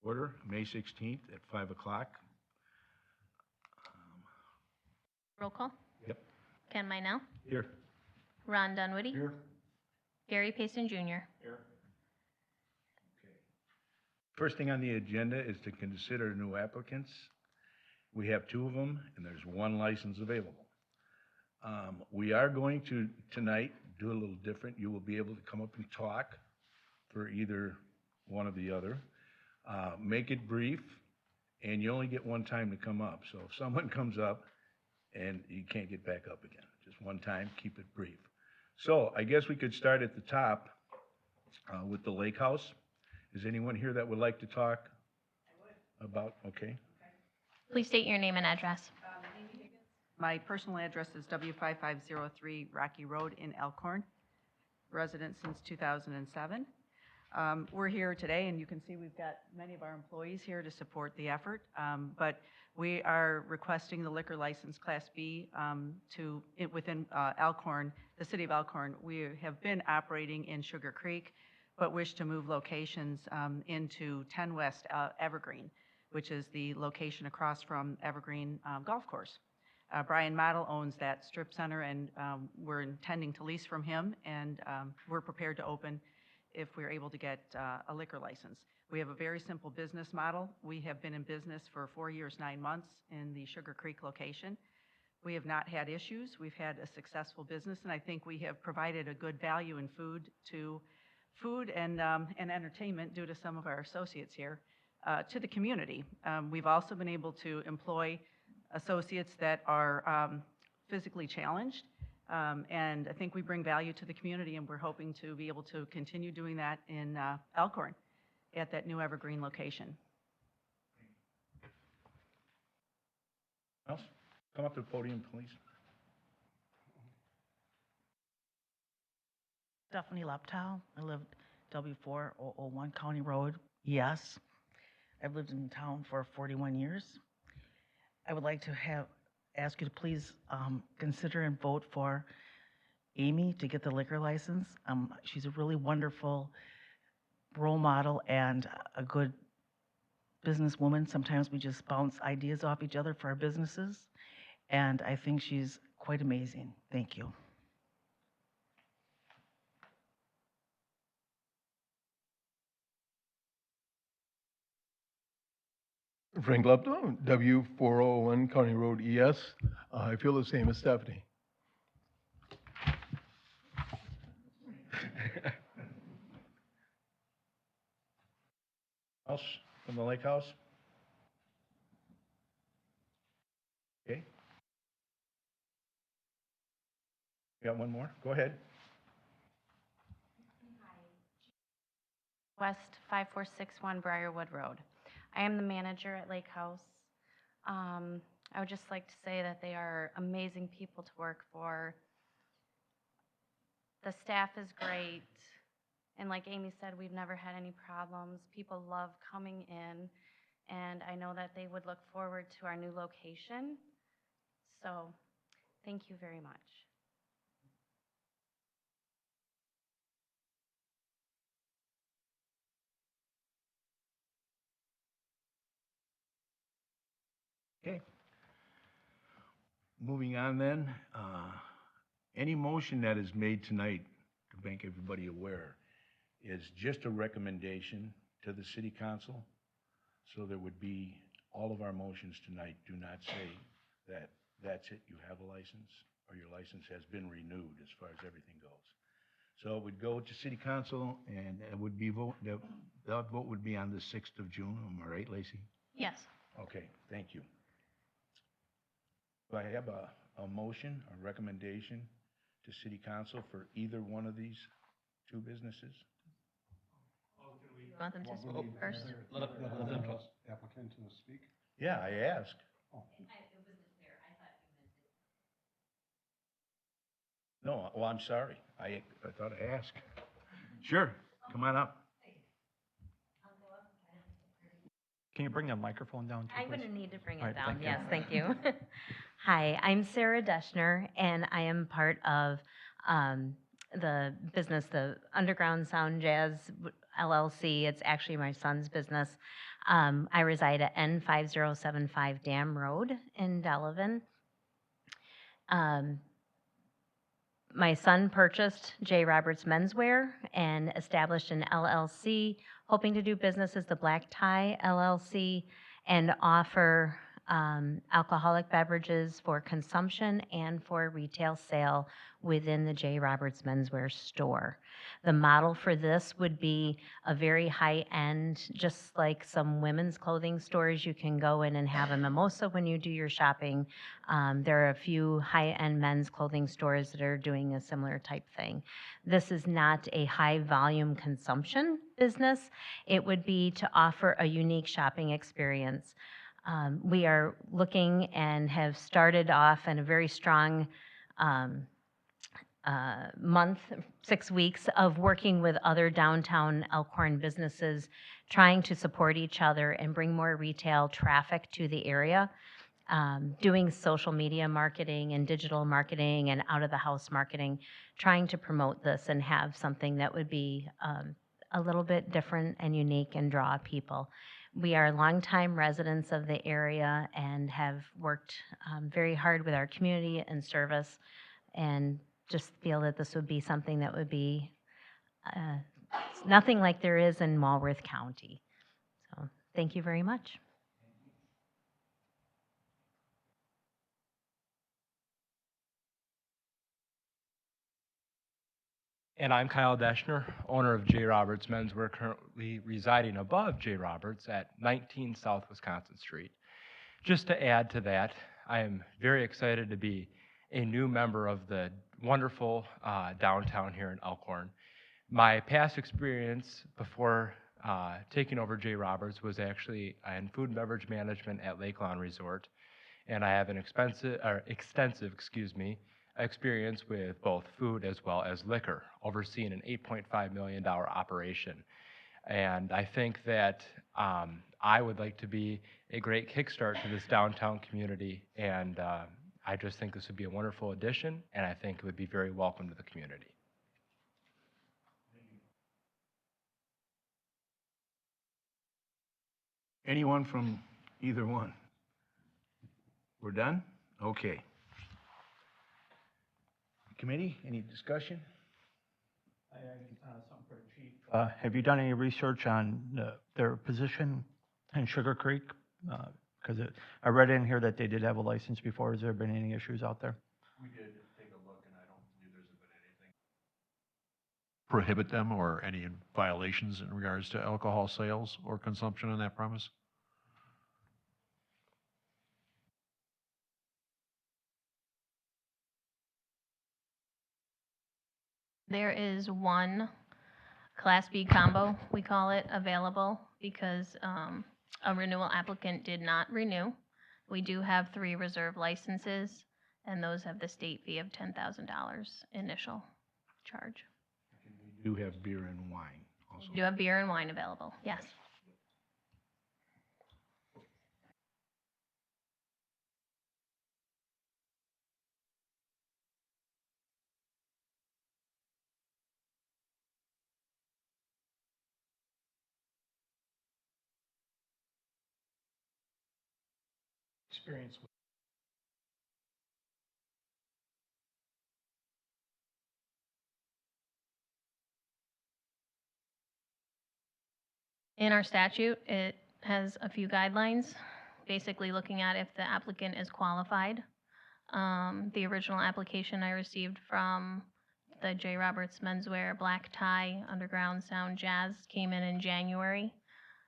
Order, May 16th at 5 o'clock. Roll call. Yep. Ken Minell, Here. Ron Dunwoody, Here. Gary Payson Jr. Here. Okay. First thing on the agenda is to consider new applicants. We have 2 of them, and there's 1 license available. We are going to, tonight, do a little different. You will be able to come up and talk for either one or the other. Make it brief, and you only get 1 time to come up. So if someone comes up and you can't get back up again, just 1 time, keep it brief. So I guess we could start at the top with the lake house. Is anyone here that would like to talk about, okay? Please state your name and address. My personal address is W5503 Rocky Road in Elkhorn, resident since 2007. We're here today, and you can see we've got many of our employees here to support the effort, but we are requesting the liquor license Class B within Elkhorn, the city of Elkhorn. We have been operating in Sugar Creek, but wish to move locations into 10 West Evergreen, which is the location across from Evergreen Golf Course. Brian Model owns that strip center, and we're intending to lease from him, and we're prepared to open if we're able to get a liquor license. We have a very simple business model. We have been in business for 4 years, 9 months in the Sugar Creek location. We have not had issues. We've had a successful business, and I think we have provided a good value in food and entertainment due to some of our associates here to the community. We've also been able to employ associates that are physically challenged, and I think we bring value to the community, and we're hoping to be able to continue doing that in Elkhorn at that new Evergreen location. Else? Come up to the podium, please. Stephanie Leptow. I live W4001 County Road. Yes. I've lived in town for 41 years. I would like to ask you to please consider and vote for Amy to get the liquor license. She's a really wonderful role model and a good businesswoman. Sometimes we just bounce ideas off each other for our businesses, and I think she's quite amazing. Thank you. Frank Lepto, W401 County Road ES. I feel the same as Stephanie. Else from the lake house? Okay. You got 1 more? Go ahead. West 5461 Briarwood Road. I am the manager at Lake House. I would just like to say that they are amazing people to work for. The staff is great. And like Amy said, we've never had any problems. People love coming in. And I know that they would look forward to our new location. So thank you very much. Okay. Moving on then, any motion that is made tonight, to make everybody aware, is just a recommendation to the city council. So there would be, all of our motions tonight do not say that that's it, you have a license, or your license has been renewed as far as everything goes. So it would go to city council, and it would be that vote would be on the 6th of June. Am I right, Lacey? Yes. Okay, thank you. Do I have a motion, a recommendation to city council for either one of these 2 businesses? You want them to speak first? Let the applicant speak. Yeah, I asked. Oh. It wasn't clear. I thought you meant it. No, well, I'm sorry. I thought I asked. Sure, come on up. Can you bring a microphone down? I wouldn't need to bring All it right, down. thank you. Yes, thank you. Hi, I'm Sarah Deschner, and I am part of the business, the Underground Sound Jazz LLC. It's actually my son's business. I reside at N5075 Dam Road in Delavan. My son purchased J. Roberts Menswear and established an LLC, hoping to do business as the Black Tie LLC and offer alcoholic beverages for consumption and for retail sale within the J. Roberts Menswear store. The model for this would be a very high-end, just like some women's clothing stores. You can go in and have a mimosa when you do your shopping. There are a few high-end men's clothing stores that are doing a similar type thing. This is not a high-volume consumption business. It would be to offer a unique shopping experience. We are looking and have started off in a very strong month, 6 weeks of working with other downtown Elkhorn businesses, trying to support each other and bring more retail traffic to the area, doing social media marketing and digital marketing and out-of-the-house marketing, trying to promote this and have something that would be a little bit different and unique and draw people. We are longtime residents of the area and have worked very hard with our community and service, and just feel that this would be something that would be nothing like there is in Walworth County. So thank you very much. And I'm Kyle Deschner, owner of J. Roberts Menswear, currently residing above J. Roberts at 19 South Wisconsin Street. Just to add to that, I am very excited to be a new member of the wonderful downtown here in Elkhorn. My past experience before taking over J. Roberts was actually in food and beverage management at Lake Lawn Resort, and I have an extensive experience with both food as well as liquor, overseeing an $8.5 million operation. And I think that I would like to be a great kickstart to this downtown community, and I just think this would be a wonderful addition, and I think it would be very welcome to the community. Anyone from either one? We're done? Okay. Committee, any discussion? Something for the chief. Have you done any research on their position in Sugar Creek? Because I read in here that they did have a license before. Has there been any issues out there? We did take a look, and I don't believe there's been anything. Prohibit them or any violations in regards to alcohol sales or consumption on that premise? There is one Class B combo, we call it, available because a renewal applicant did not renew. We do have 3 reserve licenses, and those have the state fee of $10,000 initial charge. We do have beer and wine also. We do have beer and wine available, yes. Experience with In our statute, it has a few guidelines, basically looking at if the applicant is qualified. The original application I received from the J. Roberts Menswear Black Tie Underground Sound Jazz came in January.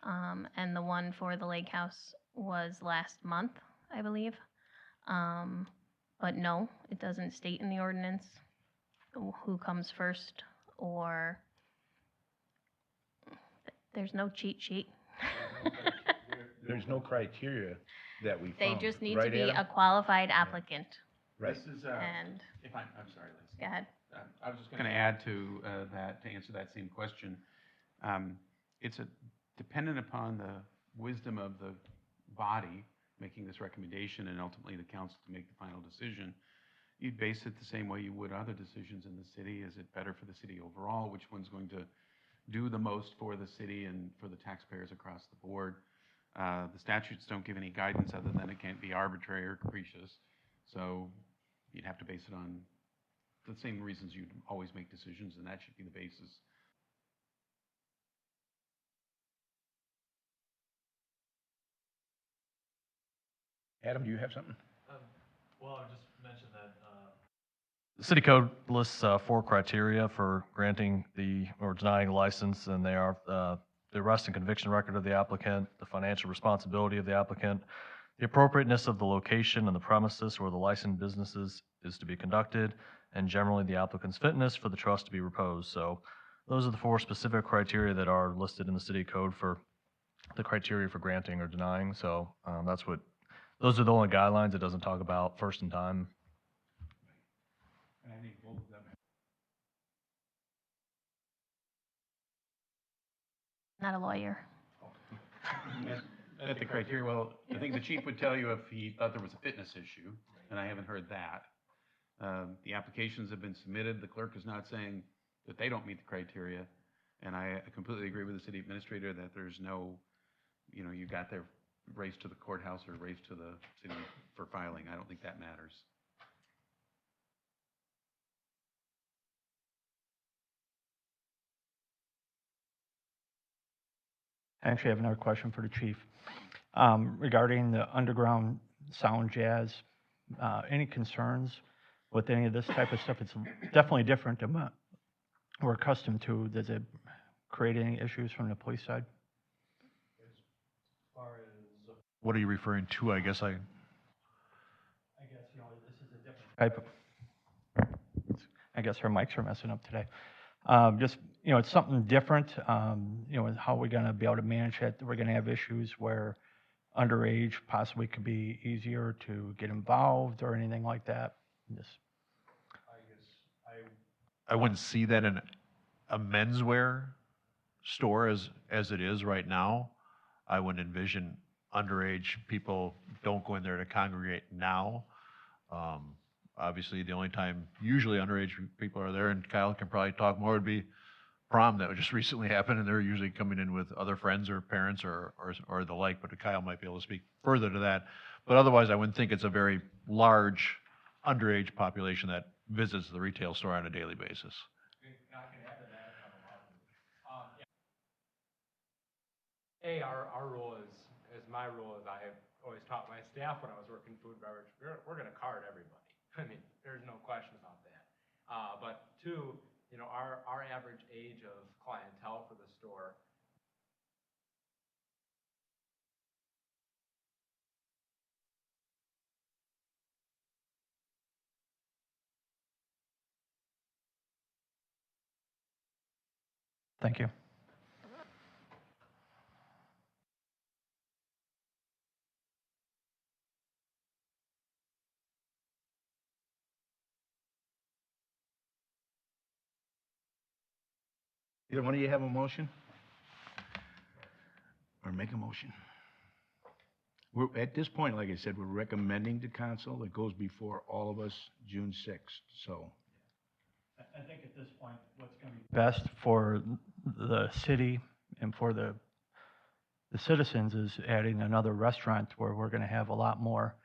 And the one for the Lake House was last month, I believe. But no, it doesn't state in the ordinance who comes first, or there's no cheat sheet. There's no criteria that we They found. just need to Right, be Adam? a qualified applicant. Right. This is, And, if I'm sorry, Liz. go ahead. I was just going to add to that, to answer that same question. It's dependent upon the wisdom of the body making this recommendation and ultimately the council to make the final decision. You'd base it the same way you would other decisions in the city. Is it better for the city overall? Which one's going to do the most for the city and for the taxpayers across the board. The statutes don't give any guidance other than it can't be arbitrary or capricious. So you'd have to base it on the same reasons you'd always make decisions, and that should be the basis. Adam, do you have something? Well, I just mentioned that the city code lists 4 criteria for granting or denying a license, and they are the arrest and conviction record of the applicant, the financial responsibility of the applicant, the appropriateness of the location and the premises where the licensed businesses is to be conducted, and generally the applicant's fitness for the trust to be reposed. So those are the 4 specific criteria that are listed in the city code for the criteria for granting or denying. So those are the only guidelines. It doesn't talk about first in time. And I think both of them. Not a lawyer. At the criteria, well, I think the chief would tell you if he thought there was a fitness issue, and I haven't heard that. The applications have been submitted. The clerk is not saying that they don't meet the criteria. And I completely agree with the city administrator that there's no, you got their race to the courthouse or race to the city for filing. I don't think that matters. I actually have another question for the chief. Regarding the underground sound jazz, any concerns with any of this type of stuff? It's definitely different than what we're accustomed to. Does it create any issues from the police side? As far as What are you referring to? I guess I guess, this is a different type of, I guess our mics are messing up today. Just, it's something different, how we're going to be able to manage it. We're going to have issues where underage possibly could be easier to get involved or anything like that. Just, I wouldn't see that in a menswear store as it is right now. I would envision underage people don't go in there to congregate now. Obviously, the only time usually underage people are there, and Kyle can probably talk more, would be prom that just recently happened, and they're usually coming in with other friends or parents or the like, but Kyle might be able to speak further to that. But otherwise, I wouldn't think it's a very large underage population that visits the retail store on a daily basis. Our rule is my rule is I have always taught my staff when I was working food and beverage, we're going to card everybody. I mean, there's no question about that. But 2, our average age of clientele for the store. thank you. Either one of you have a motion? Or make a motion? We're, at this point, like I said, we're recommending to council. It goes before all of us June 6th, so. I think at this point, what's going to be best for the city and for the citizens is adding another restaurant where we're going to have a lot more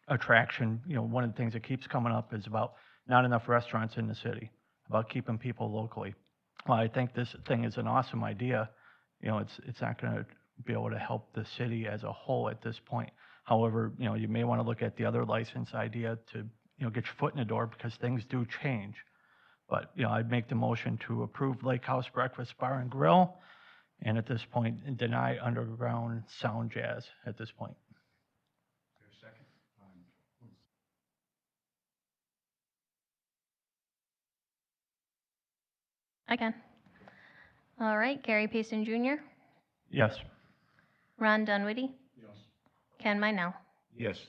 attraction. One of the things that keeps coming up is about not enough restaurants in the city, about keeping people locally. Well, I think this thing is an awesome idea. It's not going to be able to help the city as a whole at this point. However, you may want to look at the other license idea to, get your foot in the door because things do change. But, I'd make the motion to approve Lake House Breakfast Bar and Grill, and at this point, deny underground sound jazz at this point. Is there a second? I can. All right, Gary Payson Jr., Yes. Ron Dunwity, Yes. Ken Minell. Yes.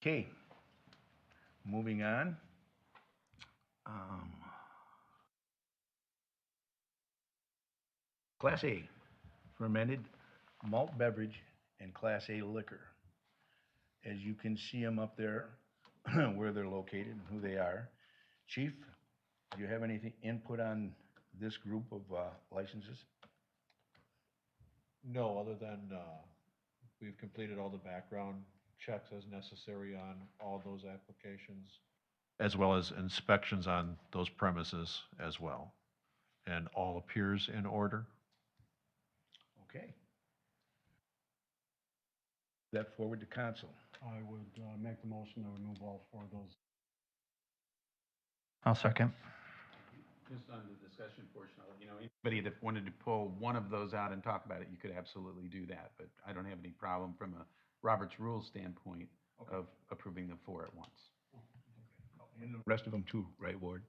Okay. Moving on. Class A, fermented malt beverage and Class A liquor. As you can see them up there, where they're located and who they are. Chief, Do you have anything, input on this group of licenses? No, other than, we've completed all the background checks as necessary on all those applications, as well as inspections on those premises as well. And all appears in order. Okay. That forward to council. I would make the motion to remove all four of those. I'll second. Just on the discussion portion of it, anybody that wanted to pull one of those out and talk about it, you could absolutely do that, but I don't have any problem from a Robert's Rules standpoint of approving the four at once. And the rest of them too, right, Ward?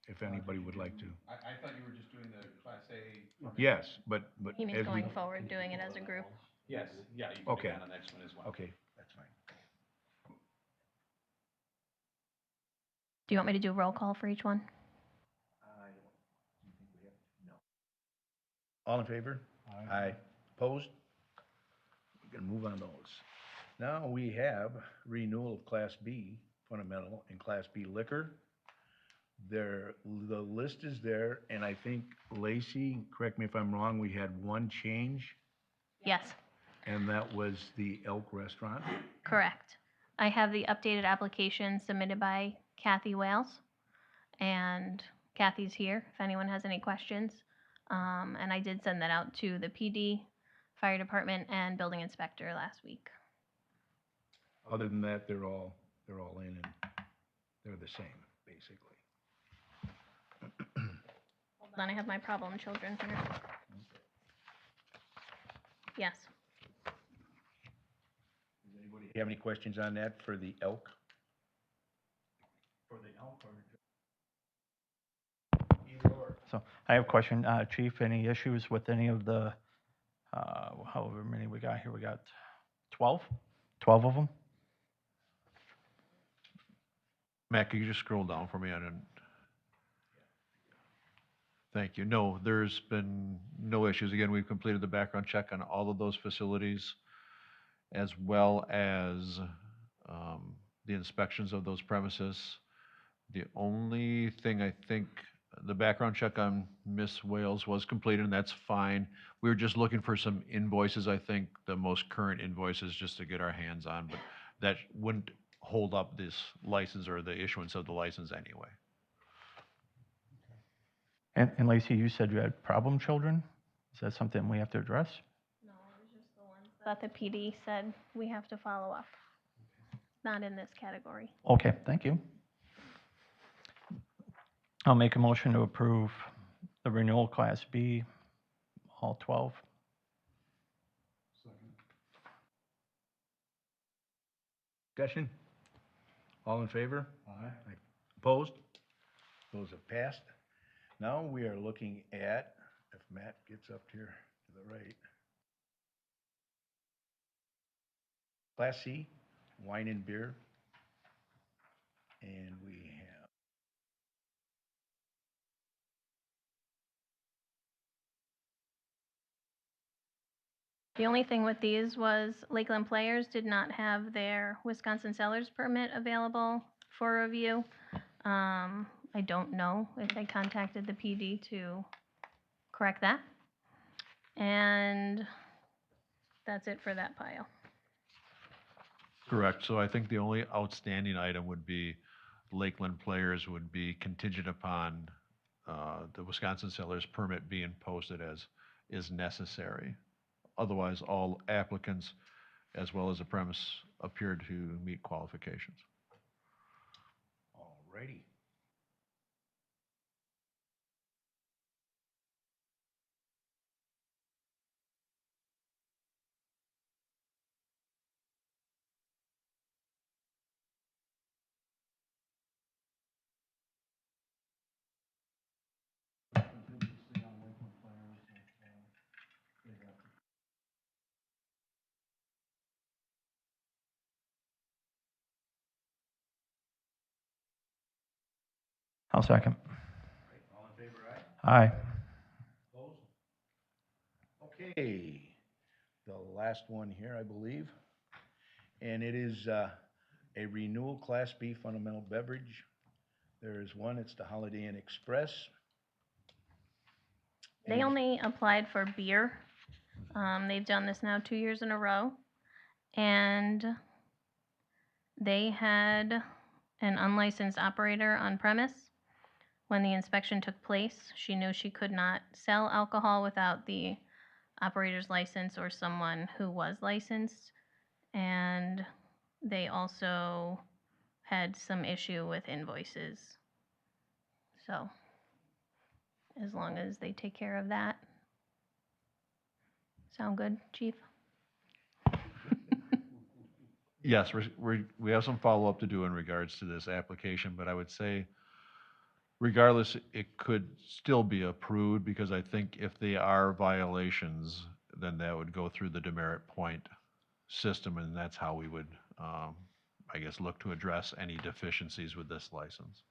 If anybody would like to. I thought you were just doing the Class A. Yes, but He means as we. going forward, doing it as a group. Yes, yeah, you can do Okay. that on the next one as well. Okay, that's fine. Do you want me to do roll call for each one? No. All in favor? Aye. Opposed? We can move on those. Now we have renewal of Class B fundamental and Class B liquor. The list is there, and I think, Lacey, correct me if I'm wrong, we had one change, Yes, and that was the Elk Restaurant. correct. I have the updated application submitted by Kathy Wales, and Kathy's here if anyone has any questions. And I did send that out to the PD, fire department, and building inspector last week. Other than that, they're all in, and they're the same, basically. Hold on, I have my problem children here. Yes. Does anybody have any questions on that for the Elk? For the Elk or? So I have a question, Chief, any issues with any of the, however many we got here? We got 12? 12 of them? Matt, could you just scroll down for me? I didn't. Thank you. No, there's been no issues. Again, we've completed the background check on all of those facilities, as well as the inspections of those premises. The only thing I think, the background check on Miss Wales was completed, and that's fine. We were just looking for some invoices, I think, the most current invoices, just to get our hands on, but that wouldn't hold up this license or the issuance of the license anyway. And Lacey, you said you had problem children? Is that something we have to address? No, it was just the ones that the PD said we have to follow up. Not in this category. Okay, thank you. I'll make a motion to approve the renewal Class B, all 12. Discussion? All in favor? Aye. Opposed? Those have passed. Now we are looking at, if Matt gets up here to the right. Class C, wine and beer. And we have. The only thing with these was Lakeland Players did not have their Wisconsin Sellers Permit available for review. I don't know if they contacted the PD to correct that. And that's it for that pile. Correct. So I think the only outstanding item would be Lakeland Players would be contingent upon the Wisconsin Sellers Permit being posted as is necessary. Otherwise, all applicants, as well as the premise, appear to meet qualifications. All righty. I'll second. All in favor, aye? Aye. Opposed? Okay, the last one here, I believe. And it is a renewal Class B fundamental beverage. There is one, it's the Holiday Inn Express. They Any- only applied for beer. They've done this now 2 years in a row. And they had an unlicensed operator on premise. When the inspection took place, she knew she could not sell alcohol without the operator's license or someone who was licensed. And they also had some issue with invoices. So, as long as they take care of that. Sound good, Chief? Yes, we have some follow-up to do in regards to this application, but I would say regardless, it could still be approved because I think if they are violations, then that would go through the demerit point system, and that's how we would, I guess, look to address any deficiencies with this license.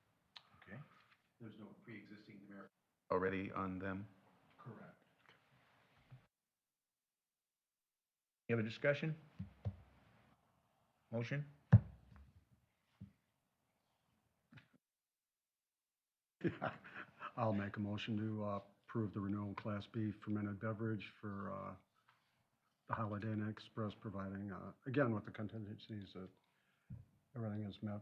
Okay, There's no pre-existing demerit already on them? correct. You have a discussion? Motion? I'll make a motion to approve the renewal Class B fermented beverage for the Holiday Inn Express, providing, again, with the contingencies that everything is met.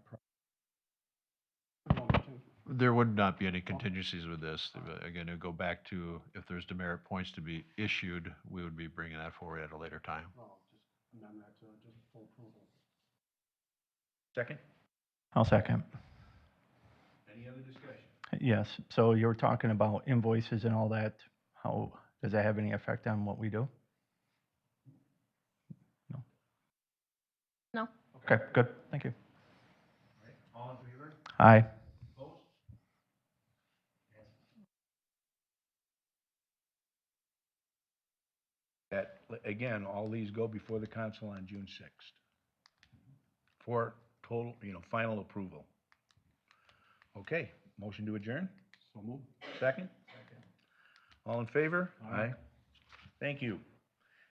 There would not be any contingencies with this. Again, it would go back to if there's demerit points to be issued, we would be bringing that forward at a later time. Well, just amend that to just full approval. Second? I'll second. Any other discussion? Yes, so you were talking about invoices and all that. How, does that have any effect on what we do? No? No? Okay, good, thank you. All in favor? Aye. Opposed? That, again, all these go before the council on June 6th. For total, final approval. Okay, motion to adjourn? So move. Second? All in favor? Aye. Thank you.